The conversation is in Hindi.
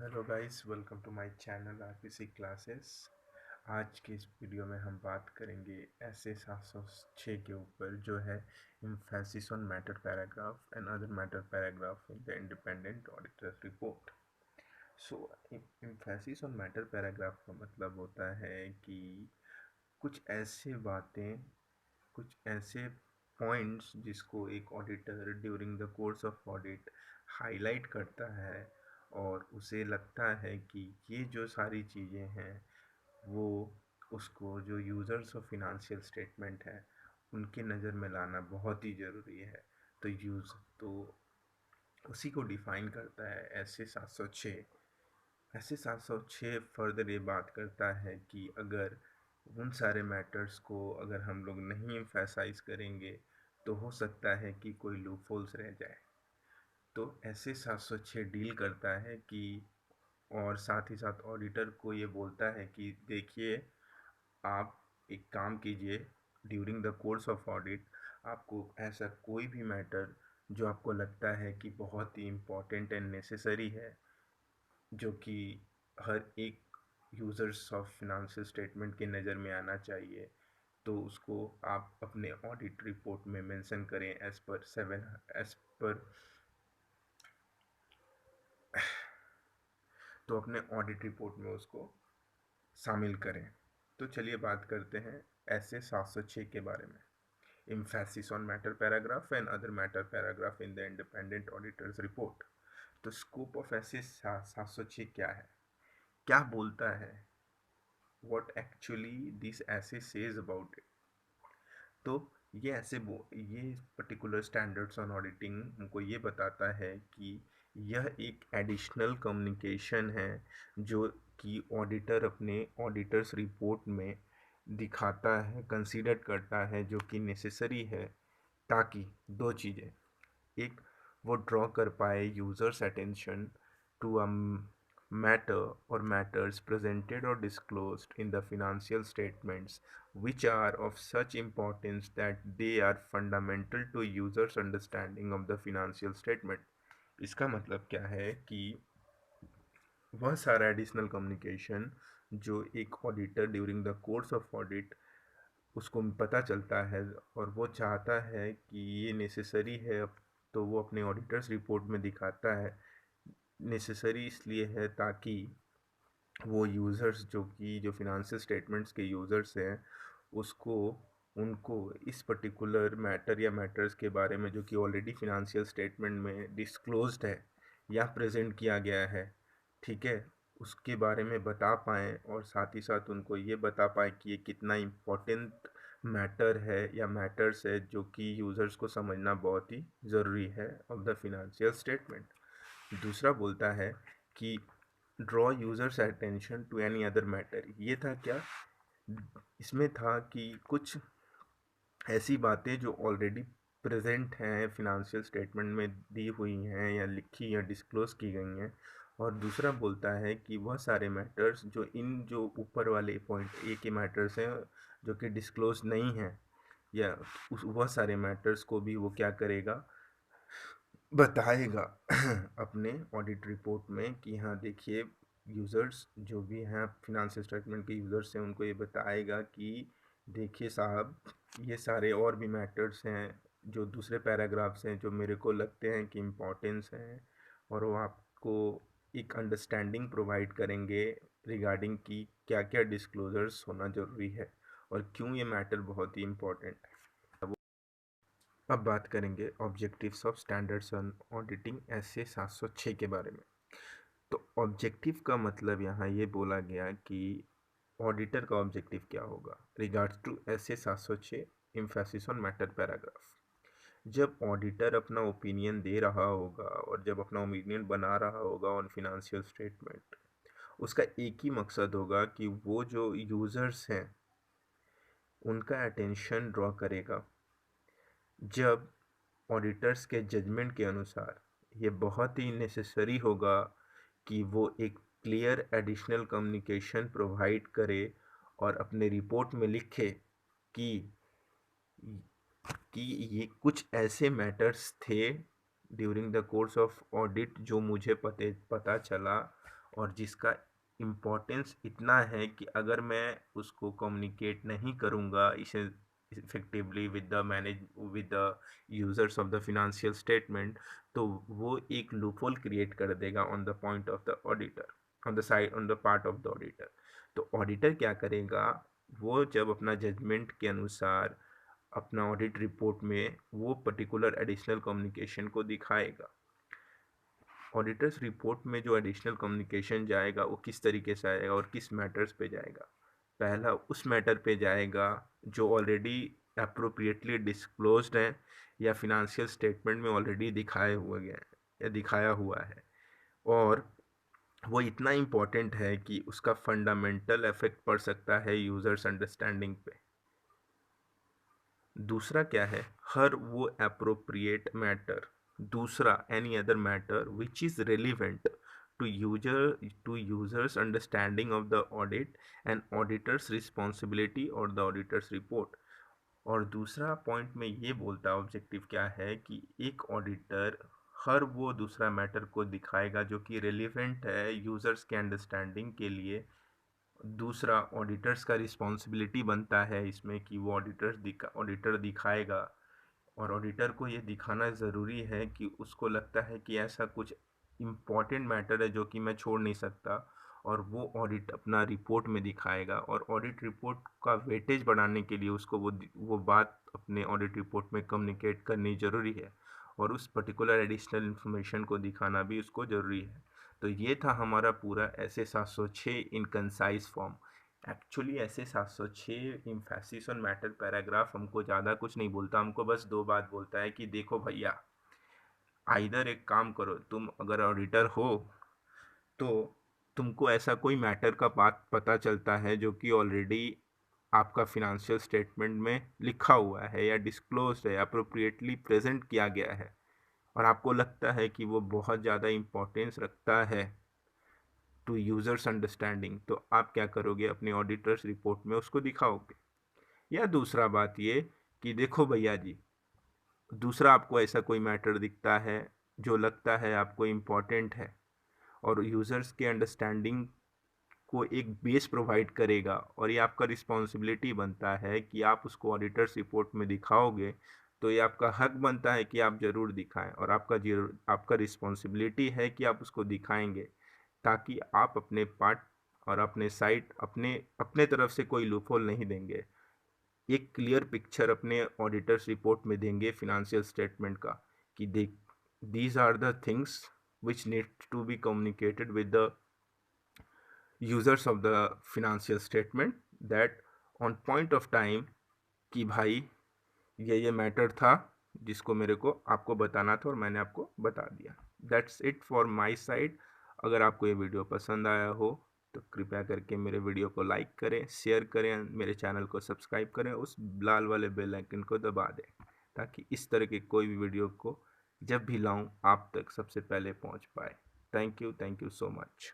Hello guys, welcome to my channel RPC classes. आज के इस वीडियो में हम बात करेंगे एसए 706 के ऊपर, जो है emphasis on matter paragraph and other matter paragraph in the independent auditor report. So emphasis on matter paragraph का मतलब होता है कि कुछ ऐसे बातें, कुछ ऐसे पॉइंट्स जिसको एक auditor during the course of audit highlight करता है और उसे लगता है कि ये जो सारी चीज़ें हैं वो उसको जो यूज़र्स ऑफ फिनंशियल स्टेटमेंट है उनके नज़र में लाना बहुत ही ज़रूरी है। तो उसी को डिफ़ाइन करता है ऐसे 706। ऐसे 706 फर्दर ये बात करता है कि अगर उन सारे मैटर्स को अगर हम लोग नहीं एम्फेसाइज करेंगे तो हो सकता है कि कोई लूपहोल्स रह जाए। तो ऐसे 706 डील करता है कि, और साथ ही साथ ऑडिटर को ये बोलता है कि देखिए, आप एक काम कीजिए, during the course of audit आपको ऐसा कोई भी मैटर जो आपको लगता है कि बहुत ही इम्पोर्टेंट एंड नेसेसरी है, जो कि हर एक यूज़र्स ऑफ फिनंशियल स्टेटमेंट के नज़र में आना चाहिए, तो उसको आप अपने ऑडिट रिपोर्ट में मेंशन करें एज पर तो अपने ऑडिट रिपोर्ट में उसको शामिल करें। तो चलिए बात करते हैं ऐसे 706 के बारे में। Emphasis on matter paragraph and other matter paragraph in the independent auditors report. तो स्कोप ऑफ ऐसे 706 क्या है, क्या बोलता है, what actually this essay says about it। तो ये पर्टिकुलर स्टैंडर्ड्स ऑन ऑडिटिंग हमको ये बताता है कि यह एक एडिशनल कम्युनिकेशन है जो कि ऑडिटर अपने ऑडिटर्स रिपोर्ट में दिखाता है, कंसीडर करता है, जो कि नेसेसरी है ताकि दो चीज़ें, एक, वो ड्रॉ कर पाए users attention to a matter or matters presented or disclosed in the financial statements which are of such importance that they are fundamental to users understanding of the financial statement। इसका मतलब क्या है कि वह सारा एडिशनल कम्युनिकेशन जो एक auditor during the course of audit उसको पता चलता है और वो चाहता है कि ये नेसेसरी है, तो वो अपने ऑडिटर्स रिपोर्ट में दिखाता है। नेसेसरी इसलिए है ताकि वो यूज़र्स जो फिनंशियल स्टेटमेंट्स के यूज़र्स हैं उसको उनको इस पर्टिकुलर मैटर या मैटर्स के बारे में जो कि ऑलरेडी फिनंशियल स्टेटमेंट में डिस्क्लोज्ड है या प्रेजेंट किया गया है, ठीक है, उसके बारे में बता पाएँ और साथ ही साथ उनको ये बता पाएँ कि ये कितना इम्पोर्टेंट मैटर है या मैटर्स है जो कि यूज़र्स को समझना बहुत ही ज़रूरी है ऑफ द फिनंशियल स्टेटमेंट। दूसरा बोलता है कि draw users attention to any other matter. ये था क्या, इसमें था कि कुछ ऐसी बातें जो ऑलरेडी प्रेजेंट हैं फिनंशियल स्टेटमेंट में दी हुई हैं या लिखी या डिस्क्लोज की गई हैं, और दूसरा बोलता है कि वह सारे मैटर्स जो ऊपर वाले पॉइंट ए के मैटर्स हैं जो कि डिस्क्लोज नहीं हैं, या वह सारे मैटर्स को भी वो क्या करेगा, बताएगा अपने ऑडिट रिपोर्ट में कि हाँ देखिए, यूज़र्स जो भी हैं फिनंशियल स्टेटमेंट के यूज़र्स हैं उनको ये बताएगा कि देखिए साहब, ये सारे और भी मैटर्स हैं जो दूसरे पैराग्राफ्स हैं जो मेरे को लगते हैं कि इम्पोर्टेंस हैं, और वो आपको एक अंडरस्टैंडिंग प्रोवाइड करेंगे रिगार्डिंग कि क्या क्या डिस्क्लोजर्स होना ज़रूरी है और क्यों ये मैटर बहुत ही इम्पोर्टेंट है। अब बात करेंगे objectives of standards on auditing SA 706 के बारे में। तो ऑब्जेक्टिव का मतलब यहाँ ये बोला गया कि ऑडिटर का ऑब्जेक्टिव क्या होगा regards to SA 706 emphasis on matter paragraph. जब ऑडिटर अपना ओपिनियन दे रहा होगा और जब अपना ओपिनियन बना रहा होगा ऑन फिनंशियल स्टेटमेंट, उसका एक ही मकसद होगा कि वो जो यूज़र्स हैं उनका अटेंशन ड्रॉ करेगा। जब ऑडिटर्स के जजमेंट के अनुसार ये बहुत ही नेसेसरी होगा कि वो एक क्लियर एडिशनल कम्युनिकेशन प्रोवाइड करे और अपने रिपोर्ट में लिखे कि ये कुछ ऐसे मैटर्स थे during the course of audit जो मुझे पता चला और जिसका इम्पोर्टेंस इतना है कि अगर मैं उसको कम्युनिकेट नहीं करूँगा इसे effectively with the users of the financial statement, तो वो एक लूपहोल क्रिएट कर देगा on the point of the auditor, on the part of the auditor. तो ऑडिटर क्या करेगा, वो जब अपना जजमेंट के अनुसार अपना ऑडिट रिपोर्ट में वो पर्टिकुलर एडिशनल कम्युनिकेशन को दिखाएगा। ऑडिटर्स रिपोर्ट में जो एडिशनल कम्युनिकेशन जाएगा वो किस तरीके से आएगा और किस मैटर्स पे जाएगा। पहला उस मैटर पे जाएगा जो ऑलरेडी अप्रोप्रिएटली डिस्क्लोज्ड है या फिनेंशियल स्टेटमेंट में ऑलरेडी दिखाए हुए गए हैं या दिखाया हुआ है, और वो इतना इम्पोर्टेंट है कि उसका फंडामेंटल इफेक्ट पड़ सकता है यूजर्स अंडरस्टैंडिंग पे। दूसरा क्या है, हर वो appropriate matter, दूसरा any other matter which is relevant to users understanding of the audit and auditor's responsibility or the auditor's report। और दूसरा पॉइंट में ये बोलता है ऑब्जेक्टिव क्या है कि एक ऑडिटर हर वो दूसरा मैटर को दिखाएगा जो कि रेलिवेंट है यूजर्स के अंडरस्टैंडिंग के लिए। दूसरा ऑडिटर्स का रिस्पॉन्सिबिलिटी बनता है इसमें कि वो ऑडिटर दिखाएगा, और ऑडिटर को ये दिखाना ज़रूरी है कि उसको लगता है कि ऐसा कुछ इम्पॉर्टेंट मैटर है जो कि मैं छोड़ नहीं सकता, और वो ऑडिट अपना रिपोर्ट में दिखाएगा। और ऑडिट रिपोर्ट का वेटेज बढ़ाने के लिए उसको वो बात अपने ऑडिट रिपोर्ट में कम्युनिकेट करनी ज़रूरी है, और उस पर्टिकुलर एडिशनल इन्फॉर्मेशन को दिखाना भी उसको ज़रूरी है। तो ये था हमारा पूरा ऐसे 706 इन कंसाइज फॉर्म। एक्चुअली ऐसे 706 इम्फेसिस ऑन मैटर पैराग्राफ हमको ज़्यादा कुछ नहीं बोलता, हमको बस दो बात बोलता है कि देखो भैया, आइदर एक काम करो, तुम अगर ऑडिटर हो तो तुमको ऐसा कोई मैटर का बात पता चलता है जो कि ऑलरेडी आपका फिनेंशियल स्टेटमेंट में लिखा हुआ है या डिस्क्लोज है, अप्रोप्रिएटली प्रेजेंट किया गया है, और आपको लगता है कि वो बहुत ज़्यादा इम्पोर्टेंस रखता है टू यूजर्स अंडरस्टैंडिंग, तो आप क्या करोगे, अपने ऑडिटर्स रिपोर्ट में उसको दिखाओगे। या दूसरा बात ये कि देखो भैया जी, दूसरा आपको ऐसा कोई मैटर दिखता है जो लगता है आपको इम्पोर्टेंट है और यूजर्स के अंडरस्टैंडिंग को एक बेस प्रोवाइड करेगा, और ये आपका रिस्पॉन्सिबिलिटी बनता है कि आप उसको ऑडिटर्स रिपोर्ट में दिखाओगे, तो ये आपका हक बनता है कि आप ज़रूर दिखाएं, और आपका रिस्पॉन्सिबिलिटी है कि आप उसको दिखाएंगे, ताकि आप अपने पार्ट और अपने साइड अपने अपने तरफ से कोई लूपहोल नहीं देंगे, एक क्लियर पिक्चर अपने ऑडिटर्स रिपोर्ट में देंगे फिनेंशियल स्टेटमेंट का कि देख, these are the things which need to be communicated with the users of the financial statement, that on point of time कि भाई ये मैटर था जिसको मेरे को आपको बताना था और मैंने आपको बता दिया। That's it for my side. अगर आपको ये वीडियो पसंद आया हो तो कृपया करके मेरे वीडियो को लाइक करें, शेयर करें, मेरे चैनल को सब्सक्राइब करें, उस लाल वाले बेल आइकन को दबा दें, ताकि इस तरह के कोई भी वीडियो को जब भी लाऊं आप तक सबसे पहले पहुंच पाए। Thank you so much.